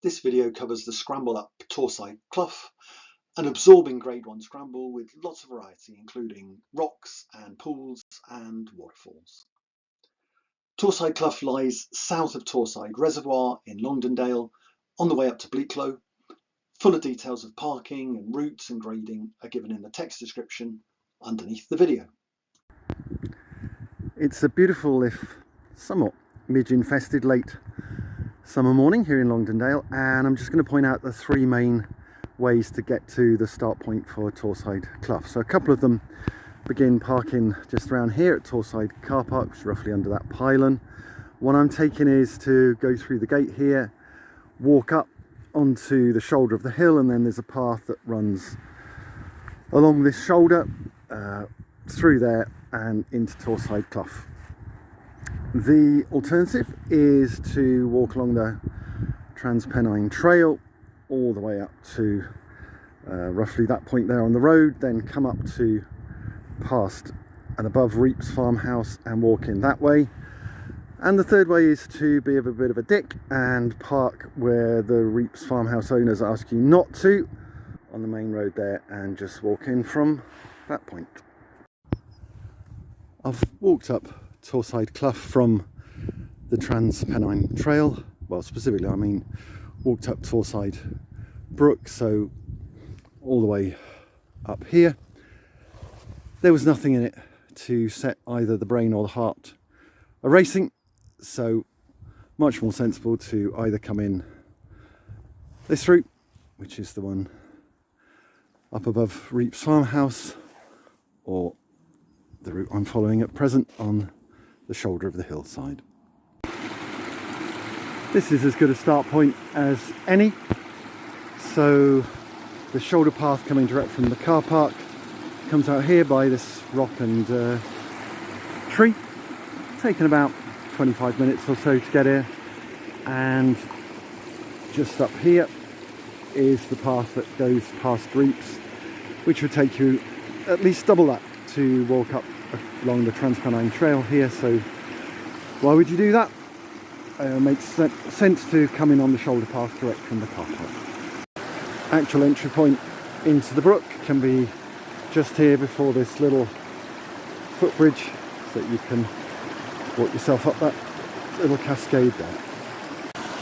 This video covers the scramble up Torside Clough, an absorbing grade 1 scramble with lots of variety, including rocks and pools and waterfalls. Torside Clough lies south of Torside Reservoir in Longdendale, on the way up to Bleaklow. Fuller details of parking and routes and grading are given in the text description underneath the video. It's a beautiful, if somewhat midge-infested late summer morning here in Longdendale, and I'm just going to point out the three main ways to get to the start point for Torside Clough. So a couple of them begin parking just around here at Torside car park, which is roughly under that pylon. One I'm taking is to go through the gate here, walk up onto the shoulder of the hill, and then there's a path that runs along this shoulder through there and into Torside Clough. The alternative is to walk along the Trans-Pennine Trail all the way up to roughly that point there on the road, then come up to past and above Reap's farmhouse and walk in that way. And the third way is to be a bit of a dick and park where the Reap's farmhouse owners ask you not to, on the main road there, and just walk in from that point. I've walked up Torside Clough from the Trans-Pennine Trail. Well, specifically I mean walked up Torside Brook, so all the way up here. There was nothing in it to set either the brain or the heart a racing, so much more sensible to either come in this route, which is the one up above Reap's farmhouse, or the route I'm following at present on the shoulder of the hillside. This is as good a start point as any. So the shoulder path coming direct from the car park comes out here by this rock and tree. Taken about 25 minutes or so to get here, and just up here is the path that goes past Reap's, which would take you at least double that to walk up along the Trans-Pennine Trail here. So why would you do that? It makes sense to come in on the shoulder path direct from the car park. Actual entry point into the brook can be just here before this little footbridge, so that you can walk yourself up that little cascade there.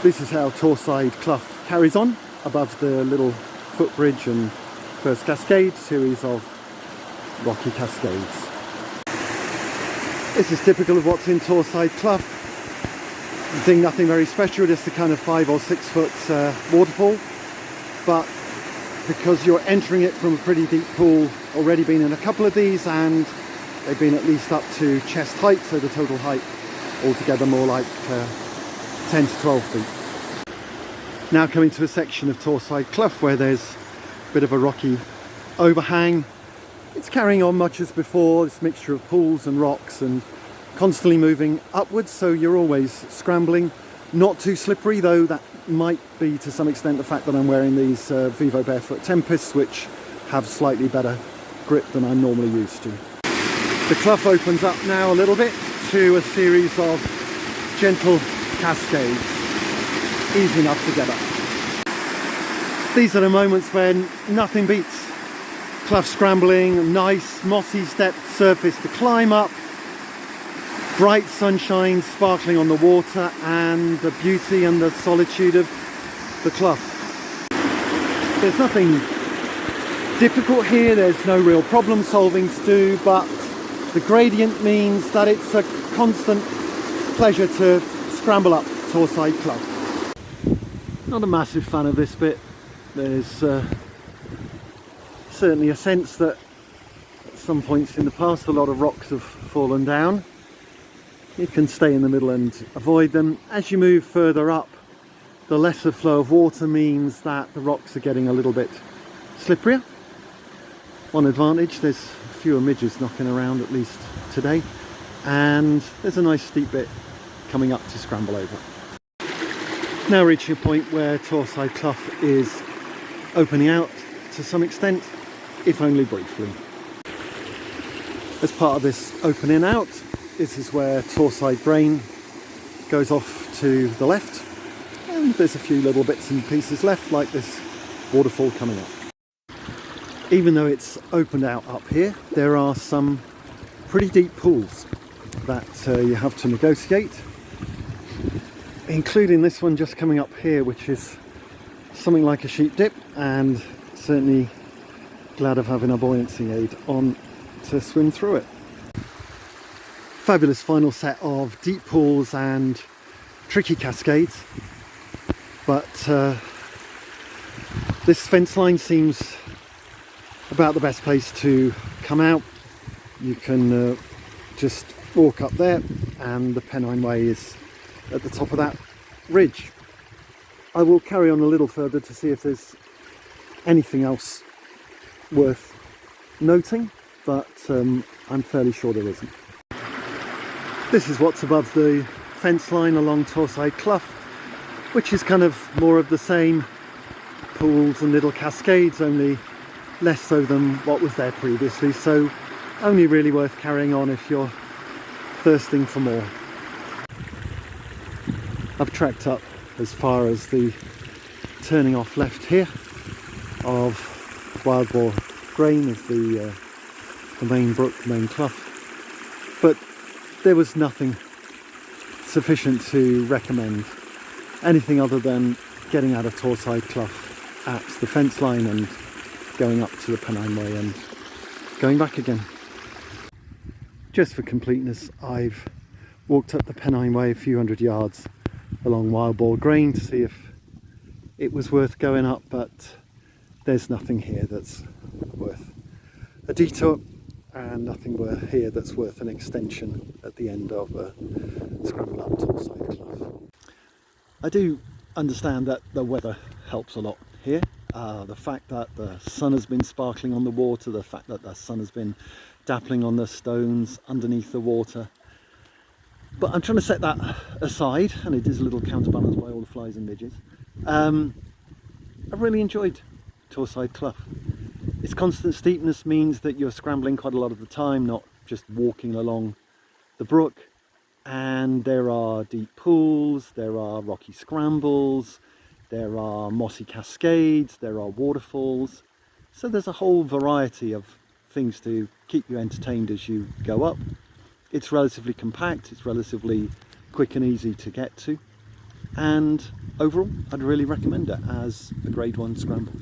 This is how Torside Clough carries on above the little footbridge and first cascade, series of rocky cascades. This is typical of what's in Torside Clough. Nothing very special, just a kind of 5 or 6 foot waterfall, but because you're entering it from a pretty deep pool, already been in a couple of these, and they've been at least up to chest height, so the total height altogether more like 10 to 12 feet. Now coming to a section of Torside Clough where there's a bit of a rocky overhang. It's carrying on much as before, this mixture of pools and rocks and constantly moving upwards, so you're always scrambling. Not too slippery, though that might be to some extent the fact that I'm wearing these Vivo Barefoot Tempests, which have slightly better grip than I'm normally used to. The clough opens up now a little bit to a series of gentle cascades, easy enough to get up. These are the moments when nothing beats clough scrambling, nice mossy stepped surface to climb up, bright sunshine sparkling on the water, and the beauty and the solitude of the clough. There's nothing difficult here, there's no real problem solving to do, but the gradient means that it's a constant pleasure to scramble up Torside Clough. Not a massive fan of this bit. There's certainly a sense that at some points in the past a lot of rocks have fallen down. You can stay in the middle and avoid them. As you move further up, the lesser flow of water means that the rocks are getting a little bit slipperier. One advantage, there's fewer midges knocking around, at least today, and there's a nice steep bit coming up to scramble over. Now reaching a point where Torside Clough is opening out to some extent, if only briefly. As part of this opening out, this is where Torside Brain goes off to the left, and and there's a few little bits and pieces left, like this waterfall coming up. Even though it's opened out up here, there are some pretty deep pools that you have to negotiate, including this one just coming up here, which is something like a sheep dip, and certainly glad of having a buoyancy aid on to swim through it. Fabulous final set of deep pools and tricky cascades, but this fence line seems about the best place to come out. You can just walk up there, and the Pennine Way is at the top of that ridge. I will carry on a little further to see if there's anything else worth noting, but I'm fairly sure there isn't. This is what's above the fence line along Torside Clough, which is kind of more of the same pools and little cascades, only less so than what was there previously, so only really worth carrying on if you're thirsting for more. I've trekked up as far as the turning off left here of Wild Boar Grain, of the main brook, the main clough, but there was nothing sufficient to recommend anything other than getting out of Torside Clough at the fence line and going up to the Pennine Way and going back again. Just for completeness, I've walked up the Pennine Way a few hundred yards along Wild Boar Grain to see if it was worth going up, but there's nothing here that's worth a detour, and nothing here that's worth an extension at the end of Scramble up Torside Clough. I do understand that the weather helps a lot here. The fact that the sun has been sparkling on the water, the fact that the sun has been dappling on the stones underneath the water. But I'm trying to set that aside, and it is a little counterbalanced by all the flies and midges. I've really enjoyed Torside Clough. Its constant steepness means that you're scrambling quite a lot of the time, not just walking along the brook. And there are deep pools, there are rocky scrambles, there are mossy cascades, there are waterfalls. So there's a whole variety of things to keep you entertained as you go up. It's relatively compact, it's relatively quick and easy to get to. And overall, I'd really recommend it as a grade 1 scramble.